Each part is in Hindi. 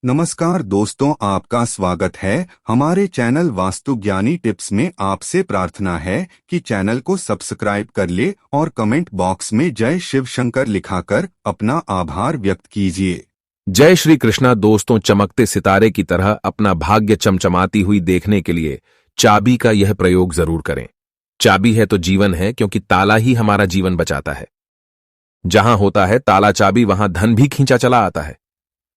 नमस्कार दोस्तों, आपका स्वागत है हमारे चैनल वास्तु ज्ञानी टिप्स में। आपसे प्रार्थना है कि चैनल को सब्सक्राइब कर ले और कमेंट बॉक्स में जय शिव शंकर लिखाकर अपना आभार व्यक्त कीजिए। जय श्री कृष्णा। दोस्तों, चमकते सितारे की तरह अपना भाग्य चमचमाती हुई देखने के लिए चाबी का यह प्रयोग जरूर करें। चाबी है तो जीवन है, क्योंकि ताला ही हमारा जीवन बचाता है। जहां होता है ताला चाबी, वहां धन भी खींचा चला आता है।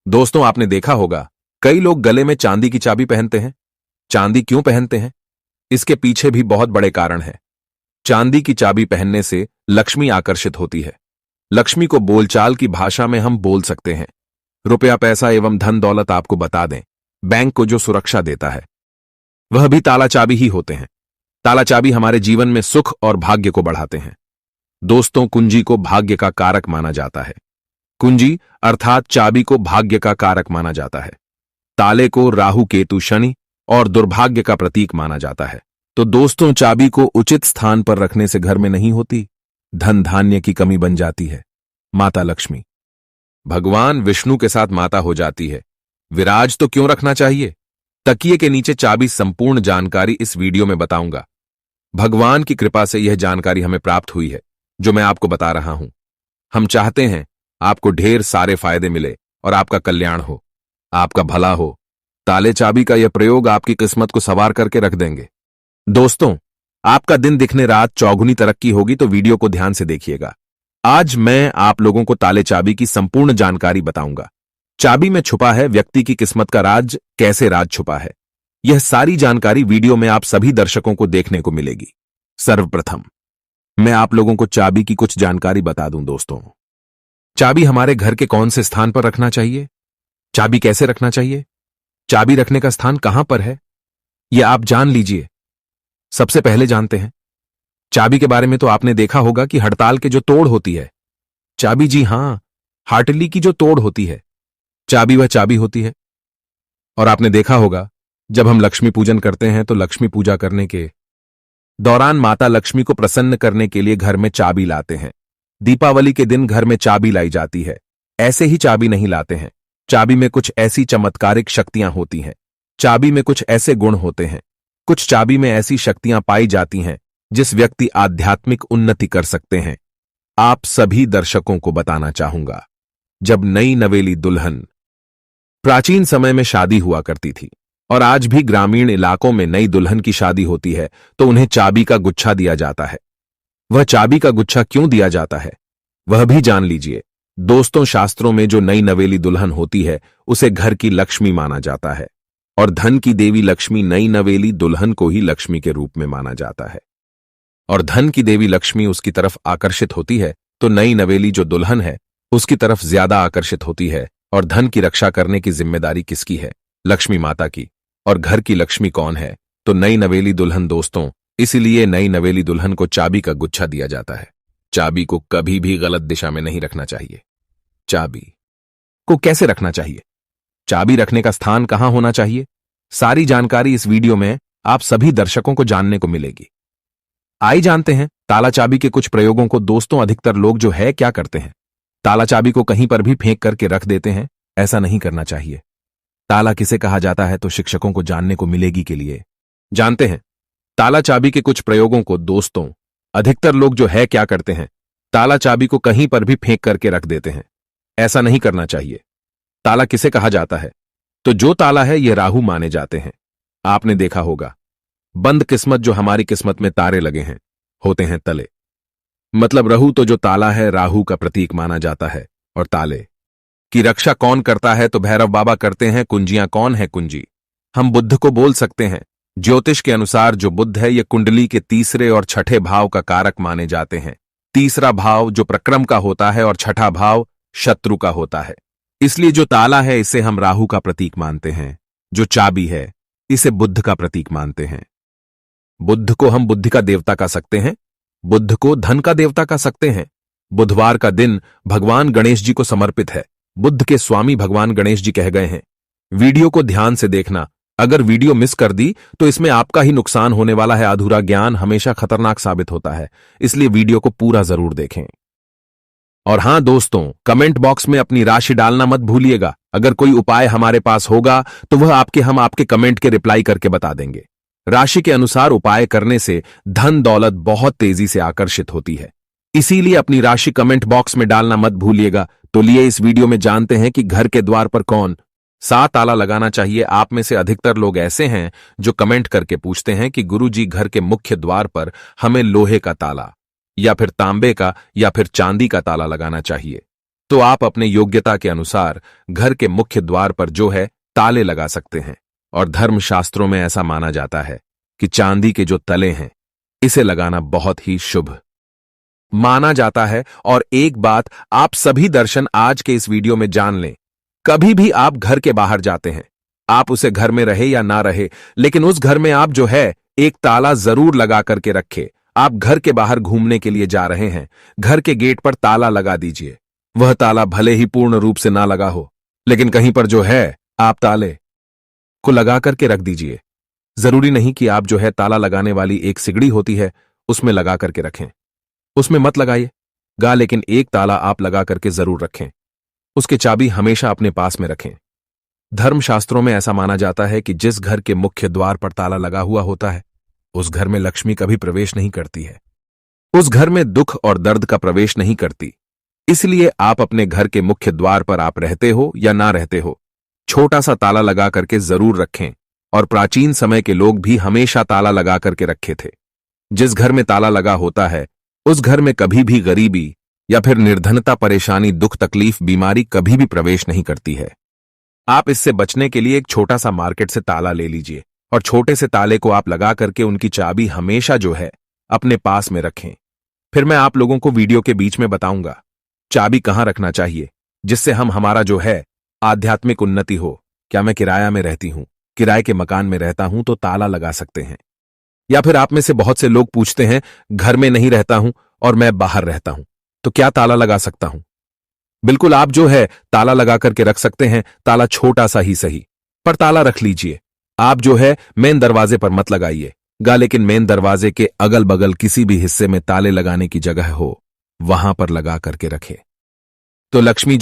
दोस्तों, आपने देखा होगा कई लोग गले में चांदी की चाबी पहनते हैं। चांदी क्यों पहनते हैं? इसके पीछे भी बहुत बड़े कारण हैं। चांदी की चाबी पहनने से लक्ष्मी आकर्षित होती है। लक्ष्मी को बोलचाल की भाषा में हम बोल सकते हैं रुपया, पैसा एवं धन दौलत। आपको बता दें, बैंक को जो सुरक्षा देता है वह भी ताला चाबी ही होते हैं। ताला चाबी हमारे जीवन में सुख और भाग्य को बढ़ाते हैं। दोस्तों, कुंजी को भाग्य का कारक माना जाता है। कुंजी अर्थात चाबी को भाग्य का कारक माना जाता है। ताले को राहु, केतु, शनि और दुर्भाग्य का प्रतीक माना जाता है। तो दोस्तों, चाबी को उचित स्थान पर रखने से घर में नहीं होती धन धान्य की कमी बन जाती है। माता लक्ष्मी भगवान विष्णु के साथ माता हो जाती है। विराज तो क्यों रखना चाहिए? तकिए के नीचे चाबी। संपूर्ण जानकारी इस वीडियो में बताऊंगा। भगवान की कृपा से यह जानकारी हमें प्राप्त हुई है जो मैं आपको बता रहा हूं। हम चाहते हैं आपको ढेर सारे फायदे मिले और आपका कल्याण हो, आपका भला हो। ताले चाबी का यह प्रयोग आपकी किस्मत को सवार करके रख देंगे। दोस्तों, आपका दिन दिखने रात चौगुनी तरक्की होगी, तो वीडियो को ध्यान से देखिएगा। आज मैं आप लोगों को ताले चाबी की संपूर्ण जानकारी बताऊंगा। चाबी में छुपा है व्यक्ति की किस्मत का राज। कैसे राज छुपा है, यह सारी जानकारी वीडियो में आप सभी दर्शकों को देखने को मिलेगी। सर्वप्रथम मैं आप लोगों को चाबी की कुछ जानकारी बता दूं। दोस्तों, चाबी हमारे घर के कौन से स्थान पर रखना चाहिए? चाबी कैसे रखना चाहिए? चाबी रखने का स्थान कहां पर है, यह आप जान लीजिए। सबसे पहले जानते हैं चाबी के बारे में। तो आपने देखा होगा कि हड़ताल के जो तोड़ होती है चाबी, जी हां, हार्टली की जो तोड़ होती है चाबी, वह चाबी होती है। और आपने देखा होगा जब हम लक्ष्मी पूजन करते हैं तो लक्ष्मी पूजा करने के दौरान माता लक्ष्मी को प्रसन्न करने के लिए घर में चाबी लाते हैं। दीपावली के दिन घर में चाबी लाई जाती है। ऐसे ही चाबी नहीं लाते हैं। चाबी में कुछ ऐसी चमत्कारिक शक्तियां होती हैं। चाबी में कुछ ऐसे गुण होते हैं। कुछ चाबी में ऐसी शक्तियां पाई जाती हैं जिस व्यक्ति आध्यात्मिक उन्नति कर सकते हैं। आप सभी दर्शकों को बताना चाहूंगा, जब नई नवेली दुल्हन प्राचीन समय में शादी हुआ करती थी और आज भी ग्रामीण इलाकों में नई दुल्हन की शादी होती है तो उन्हें चाबी का गुच्छा दिया जाता है। वह चाबी का गुच्छा क्यों दिया जाता है वह भी जान लीजिए। दोस्तों, शास्त्रों में जो नई नवेली दुल्हन होती है उसे घर की लक्ष्मी माना जाता है और धन की देवी लक्ष्मी नई नवेली दुल्हन को ही लक्ष्मी के रूप में माना जाता है। और धन की देवी लक्ष्मी उसकी तरफ आकर्षित होती है तो नई नवेली जो दुल्हन है उसकी तरफ ज्यादा आकर्षित होती है। और धन की रक्षा करने की जिम्मेदारी किसकी है? लक्ष्मी माता की। और घर की लक्ष्मी कौन है? तो नई नवेली दुल्हन। दोस्तों, इसलिए नई नवेली दुल्हन को चाबी का गुच्छा दिया जाता है। चाबी को कभी भी गलत दिशा में नहीं रखना चाहिए। चाबी को कैसे रखना चाहिए? चाबी रखने का स्थान कहां होना चाहिए? सारी जानकारी इस वीडियो में आप सभी दर्शकों को जानने को मिलेगी। आइए जानते हैं ताला चाबी के कुछ प्रयोगों को। दोस्तों, अधिकतर लोग जो है क्या करते हैं, ताला चाबी को कहीं पर भी फेंक करके रख देते हैं। ऐसा नहीं करना चाहिए। ताला किसे कहा जाता है तो शिक्षकों को जानने को मिलेगी के लिए जानते हैं ताला चाबी के कुछ प्रयोगों को। दोस्तों, अधिकतर लोग जो है क्या करते हैं, ताला चाबी को कहीं पर भी फेंक करके रख देते हैं। ऐसा नहीं करना चाहिए। ताला किसे कहा जाता है तो जो ताला है ये राहु माने जाते हैं। आपने देखा होगा बंद किस्मत, जो हमारी किस्मत में तारे लगे हैं, होते हैं तले। मतलब राहु तो जो ताला है राहु का प्रतीक माना जाता है। और ताले की रक्षा कौन करता है तो भैरव बाबा करते हैं। कुंजियां कौन है? कुंजी हम बुध को बोल सकते हैं। ज्योतिष के अनुसार जो बुध है ये कुंडली के तीसरे और छठे भाव का कारक माने जाते हैं। तीसरा भाव जो प्रक्रम का होता है और छठा भाव शत्रु का होता है। इसलिए जो ताला है इसे हम राहु का प्रतीक मानते हैं। जो चाबी है इसे बुध का प्रतीक मानते हैं। बुध को हम बुद्धि का देवता कह सकते हैं। बुध को धन का देवता कह सकते हैं। बुधवार का दिन भगवान गणेश जी को समर्पित है। बुध के स्वामी भगवान गणेश जी कह गए हैं। वीडियो को ध्यान से देखना। अगर वीडियो मिस कर दी तो इसमें आपका ही नुकसान होने वाला है। अधूरा ज्ञान हमेशा खतरनाक साबित होता है, इसलिए वीडियो को पूरा जरूर देखें। और हां दोस्तों, कमेंट बॉक्स में अपनी राशि डालना मत भूलिएगा। अगर कोई उपाय हमारे पास होगा तो वह हम आपके कमेंट के रिप्लाई करके बता देंगे। राशि के अनुसार उपाय करने से धन दौलत बहुत तेजी से आकर्षित होती है, इसीलिए अपनी राशि कमेंट बॉक्स में डालना मत भूलिएगा। तो लिए इस वीडियो में जानते हैं कि घर के द्वार पर कौन सा ताला लगाना चाहिए। आप में से अधिकतर लोग ऐसे हैं जो कमेंट करके पूछते हैं कि गुरुजी, घर के मुख्य द्वार पर हमें लोहे का ताला या फिर तांबे का या फिर चांदी का ताला लगाना चाहिए। तो आप अपने योग्यता के अनुसार घर के मुख्य द्वार पर ताले लगा सकते हैं, और धर्मशास्त्रों में ऐसा माना जाता है कि चांदी के जो तले हैं इसे लगाना बहुत ही शुभ माना जाता है। और एक बात आप सभी दर्शन आज के इस वीडियो में जान लें, कभी भी आप घर के बाहर जाते हैं, आप उसे घर में रहे या ना रहे, लेकिन उस घर में आप एक ताला जरूर लगा करके रखे। आप घर के बाहर घूमने के लिए जा रहे हैं, घर के गेट पर ताला लगा दीजिए। वह ताला भले ही पूर्ण रूप से ना लगा हो, लेकिन कहीं पर आप ताले को लगा करके रख दीजिए। जरूरी नहीं कि आप ताला लगाने वाली एक सिगड़ी होती है उसमें लगा करके रखें, उसमें मत लगाइएगा, लेकिन एक ताला आप लगा करके जरूर रखें। उसकी चाबी हमेशा अपने पास में रखें। धर्मशास्त्रों में ऐसा माना जाता है कि जिस घर के मुख्य द्वार पर ताला लगा हुआ होता है उस घर में लक्ष्मी कभी प्रवेश नहीं करती है, उस घर में दुख और दर्द का प्रवेश नहीं करती। इसलिए आप अपने घर के मुख्य द्वार पर आप रहते हो या ना रहते हो, छोटा सा ताला लगा करके जरूर रखें। और प्राचीन समय के लोग भी हमेशा ताला लगा करके रखे थे। जिस घर में ताला लगा होता है उस घर में कभी भी गरीबी या फिर निर्धनता, परेशानी, दुख, तकलीफ, बीमारी कभी भी प्रवेश नहीं करती है। आप इससे बचने के लिए एक छोटा सा मार्केट से ताला ले लीजिए और छोटे से ताले को आप लगा करके उनकी चाबी हमेशा अपने पास में रखें। फिर मैं आप लोगों को वीडियो के बीच में बताऊंगा चाबी कहां रखना चाहिए, जिससे हमारा आध्यात्मिक उन्नति हो। क्या मैं किराया में रहती हूं, किराए के मकान में रहता हूं तो ताला लगा सकते हैं। या फिर आप में से बहुत से लोग पूछते हैं घर में नहीं रहता हूं और मैं बाहर रहता हूं तो क्या ताला लगा सकता हूं? बिल्कुल, आप ताला लगा करके रख सकते हैं। ताला छोटा सा ही सही, पर ताला रख लीजिए। आप मेन दरवाजे पर मत लगाइएगा, लेकिन मेन दरवाजे के अगल बगल किसी भी हिस्से में ताले लगाने की जगह हो वहां पर लगा करके रखे। तो लक्ष्मी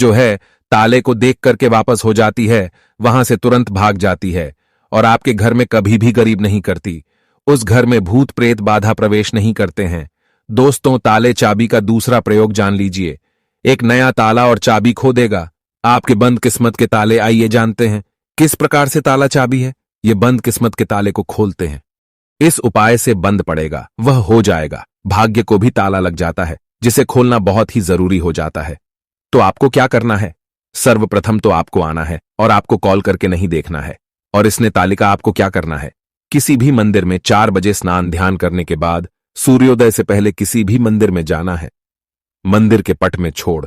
ताले को देख करके वापस हो जाती है, वहां से तुरंत भाग जाती है और आपके घर में कभी भी गरीब नहीं करती। उस घर में भूत प्रेत बाधा प्रवेश नहीं करते हैं। दोस्तों, ताले चाबी का दूसरा प्रयोग जान लीजिए। एक नया ताला और चाबी खो देगा आपके बंद किस्मत के ताले। आइए जानते हैं किस प्रकार से ताला चाबी ये बंद किस्मत के ताले को खोलते हैं। इस उपाय से बंद पड़ेगा, वह हो जाएगा। भाग्य को भी ताला लग जाता है, जिसे खोलना बहुत ही जरूरी हो जाता है। तो आपको क्या करना है? सर्वप्रथम तो आपको आना है और आपको कॉल करके नहीं देखना है। और इसने तालिका आपको क्या करना है, किसी भी मंदिर में 4 बजे स्नान ध्यान करने के बाद सूर्योदय से पहले किसी भी मंदिर में जाना है। मंदिर के पट में छोड़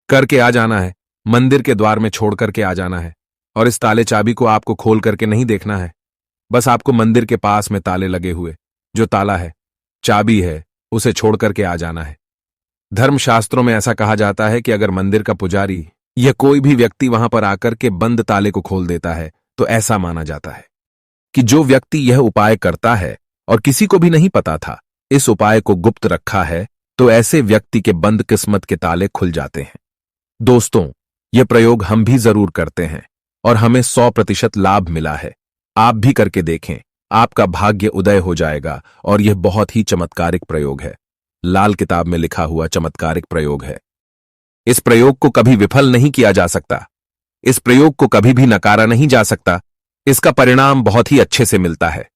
करके आ जाना है, मंदिर के द्वार में छोड़ करके आ जाना है। और इस ताले चाबी को आपको खोल करके नहीं देखना है, बस आपको मंदिर के पास में ताले लगे हुए जो ताला है, चाबी है, उसे छोड़ करके आ जाना है। धर्मशास्त्रों में ऐसा कहा जाता है कि अगर मंदिर का पुजारी या कोई भी व्यक्ति वहां पर आकर के बंद ताले को खोल देता है तो ऐसा माना जाता है कि जो व्यक्ति यह उपाय करता है और किसी को भी नहीं पता था, इस उपाय को गुप्त रखा है, तो ऐसे व्यक्ति के बंद किस्मत के ताले खुल जाते हैं। दोस्तों, यह प्रयोग हम भी जरूर करते हैं और हमें 100% लाभ मिला है। आप भी करके देखें, आपका भाग्य उदय हो जाएगा। और यह बहुत ही चमत्कारिक प्रयोग है, लाल किताब में लिखा हुआ चमत्कारिक प्रयोग है। इस प्रयोग को कभी विफल नहीं किया जा सकता, इस प्रयोग को कभी भी नकारा नहीं जा सकता। इसका परिणाम बहुत ही अच्छे से मिलता है।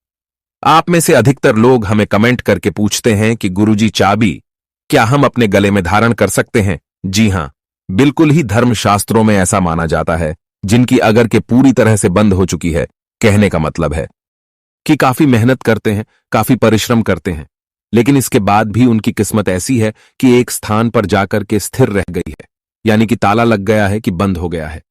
आप में से अधिकतर लोग हमें कमेंट करके पूछते हैं कि गुरुजी, चाबी क्या हम अपने गले में धारण कर सकते हैं? जी हां, बिल्कुल ही धर्मशास्त्रों में ऐसा माना जाता है। जिनकी अगर के पूरी तरह से बंद हो चुकी है, कहने का मतलब है कि काफी मेहनत करते हैं, काफी परिश्रम करते हैं, लेकिन इसके बाद भी उनकी किस्मत ऐसी है कि एक स्थान पर जाकर के स्थिर रह गई है। यानी कि ताला लग गया है कि बंद हो गया है,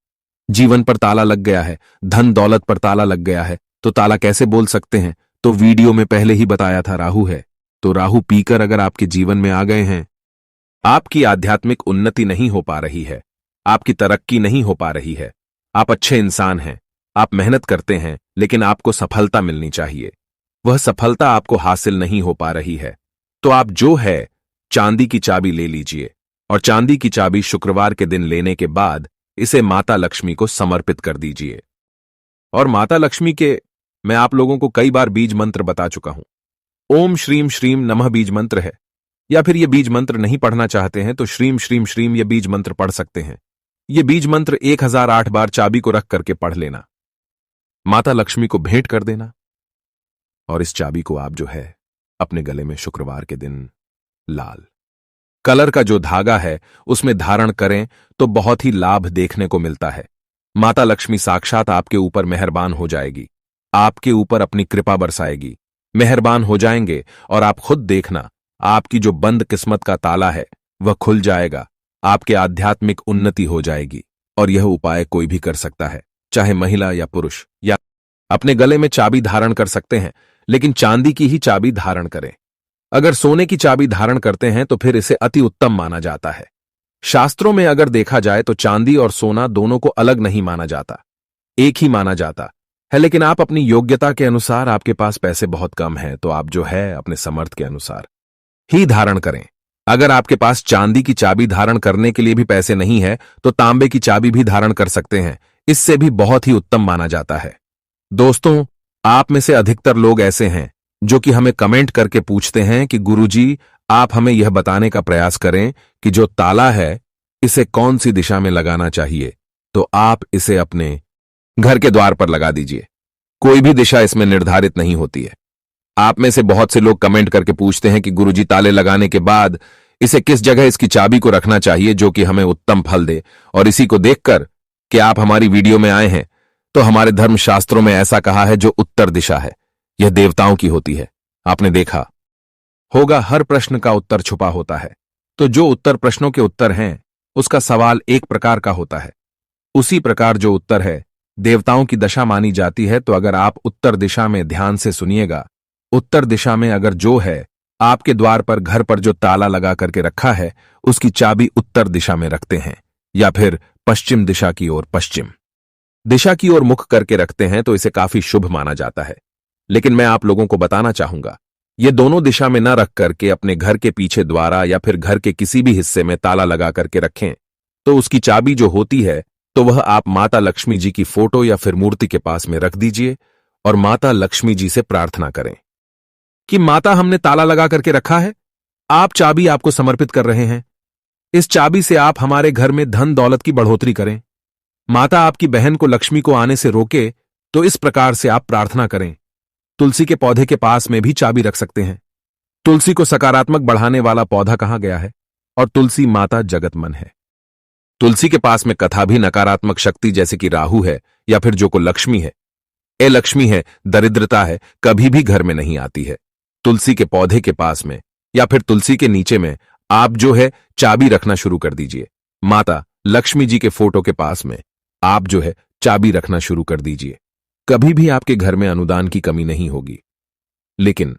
जीवन पर ताला लग गया है, धन दौलत पर ताला लग गया है। तो ताला कैसे बोल सकते हैं? तो वीडियो में पहले ही बताया था, राहु है। तो राहु पीकर अगर आपके जीवन में आ गए हैं, आपकी आध्यात्मिक उन्नति नहीं हो पा रही है, आपकी तरक्की नहीं हो पा रही है। आप अच्छे इंसान हैं, आप मेहनत करते हैं, लेकिन आपको सफलता मिलनी चाहिए, वह सफलता आपको हासिल नहीं हो पा रही है। तो आप चांदी की चाबी ले लीजिए और चांदी की चाबी शुक्रवार के दिन लेने के बाद इसे माता लक्ष्मी को समर्पित कर दीजिए। और माता लक्ष्मी के मैं आप लोगों को कई बार बीज मंत्र बता चुका हूं। ओम श्रीम श्रीम नमः बीज मंत्र है, या फिर ये बीज मंत्र नहीं पढ़ना चाहते हैं तो श्रीम श्रीम श्रीम ये बीज मंत्र पढ़ सकते हैं। ये बीज मंत्र 1008 बार चाबी को रख करके पढ़ लेना, माता लक्ष्मी को भेंट कर देना, और इस चाबी को आप जो है अपने गले में शुक्रवार के दिन लाल कलर का जो धागा है उसमें धारण करें तो बहुत ही लाभ देखने को मिलता है। माता लक्ष्मी साक्षात आपके ऊपर मेहरबान हो जाएगी, आपके ऊपर अपनी कृपा बरसाएगी, मेहरबान हो जाएंगे और आप खुद देखना आपकी जो बंद किस्मत का ताला है वह खुल जाएगा, आपके आध्यात्मिक उन्नति हो जाएगी। और यह उपाय कोई भी कर सकता है, चाहे महिला या पुरुष, या अपने गले में चाबी धारण कर सकते हैं, लेकिन चांदी की ही चाबी धारण करें। अगर सोने की चाबी धारण करते हैं तो फिर इसे अति उत्तम माना जाता है। शास्त्रों में अगर देखा जाए तो चांदी और सोना दोनों को अलग नहीं माना जाता, एक ही माना जाता है। लेकिन आप अपनी योग्यता के अनुसार, आपके पास पैसे बहुत कम हैं तो आप जो है अपने समर्थ के अनुसार ही धारण करें। अगर आपके पास चांदी की चाबी धारण करने के लिए भी पैसे नहीं है तो तांबे की चाबी भी धारण कर सकते हैं, इससे भी बहुत ही उत्तम माना जाता है। दोस्तों, आप में से अधिकतर लोग ऐसे हैं जो कि हमें कमेंट करके पूछते हैं कि गुरुजी आप हमें यह बताने का प्रयास करें कि जो ताला है इसे कौन सी दिशा में लगाना चाहिए। तो आप इसे अपने घर के द्वार पर लगा दीजिए, कोई भी दिशा इसमें निर्धारित नहीं होती है। आप में से बहुत से लोग कमेंट करके पूछते हैं कि गुरुजी ताले लगाने के बाद इसे किस जगह इसकी चाबी को रखना चाहिए जो कि हमें उत्तम फल दे। और इसी को देखकर कि आप हमारी वीडियो में आए हैं तो हमारे धर्मशास्त्रों में ऐसा कहा है जो उत्तर दिशा है यह देवताओं की होती है। आपने देखा होगा हर प्रश्न का उत्तर छुपा होता है, तो जो उत्तर प्रश्नों के उत्तर हैं उसका सवाल एक प्रकार का होता है। उसी प्रकार जो उत्तर है देवताओं की दशा मानी जाती है। तो अगर आप उत्तर दिशा में ध्यान से सुनिएगा, उत्तर दिशा में अगर जो है आपके द्वार पर घर पर जो ताला लगा करके रखा है उसकी चाबी उत्तर दिशा में रखते हैं, या फिर पश्चिम दिशा की ओर पश्चिम दिशा की ओर मुख करके रखते हैं तो इसे काफी शुभ माना जाता है। लेकिन मैं आप लोगों को बताना चाहूंगा, ये दोनों दिशा में न रख करके अपने घर के पीछे द्वारा या फिर घर के किसी भी हिस्से में ताला लगा करके रखें तो उसकी चाबी जो होती है तो वह आप माता लक्ष्मी जी की फोटो या फिर मूर्ति के पास में रख दीजिए और माता लक्ष्मी जी से प्रार्थना करें कि माता हमने ताला लगा करके रखा है, आप चाबी आपको समर्पित कर रहे हैं, इस चाबी से आप हमारे घर में धन दौलत की बढ़ोतरी करें। माता आपकी बहन को लक्ष्मी को आने से रोके तो इस प्रकार से आप प्रार्थना करें। तुलसी के पौधे के पास में भी चाबी रख सकते हैं। तुलसी को सकारात्मक बढ़ाने वाला पौधा कहा गया है और तुलसी माता जगतमन है। तुलसी के पास में कथा भी नकारात्मक शक्ति जैसे कि राहु है या फिर जो को लक्ष्मी है, लक्ष्मी है, दरिद्रता है, कभी भी घर में नहीं आती है। तुलसी के पौधे के पास में या फिर तुलसी के नीचे में आप जो है चाबी रखना शुरू कर दीजिए। माता लक्ष्मी जी के फोटो के पास में आप जो है चाबी रखना शुरू कर दीजिए। कभी भी आपके घर में अनुदान की कमी नहीं होगी। लेकिन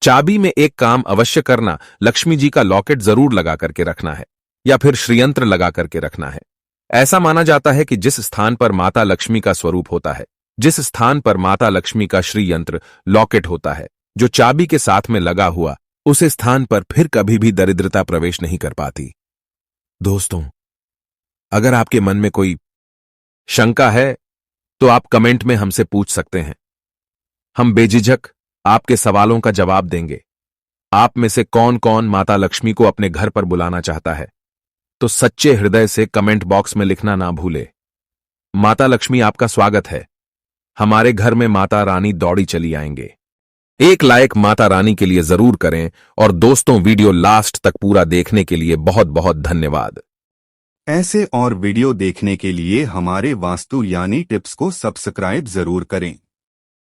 चाबी में एक काम अवश्य करना, लक्ष्मी जी का लॉकेट जरूर लगा करके रखना है या फिर श्रीयंत्र लगा करके रखना है। ऐसा माना जाता है कि जिस स्थान पर माता लक्ष्मी का स्वरूप होता है, जिस स्थान पर माता लक्ष्मी का श्रीयंत्र लॉकेट होता है जो चाबी के साथ में लगा हुआ, उस स्थान पर फिर कभी भी दरिद्रता प्रवेश नहीं कर पाती। दोस्तों, अगर आपके मन में कोई शंका है तो आप कमेंट में हमसे पूछ सकते हैं, हम बेझिझक आपके सवालों का जवाब देंगे। आप में से कौन कौन माता लक्ष्मी को अपने घर पर बुलाना चाहता है तो सच्चे हृदय से कमेंट बॉक्स में लिखना ना भूले। माता लक्ष्मी आपका स्वागत है, हमारे घर में माता रानी दौड़ी चली आएंगे। एक लाइक माता रानी के लिए जरूर करें और दोस्तों वीडियो लास्ट तक पूरा देखने के लिए बहुत बहुत धन्यवाद। ऐसे और वीडियो देखने के लिए हमारे वास्तु यानी टिप्स को सब्सक्राइब जरूर करें।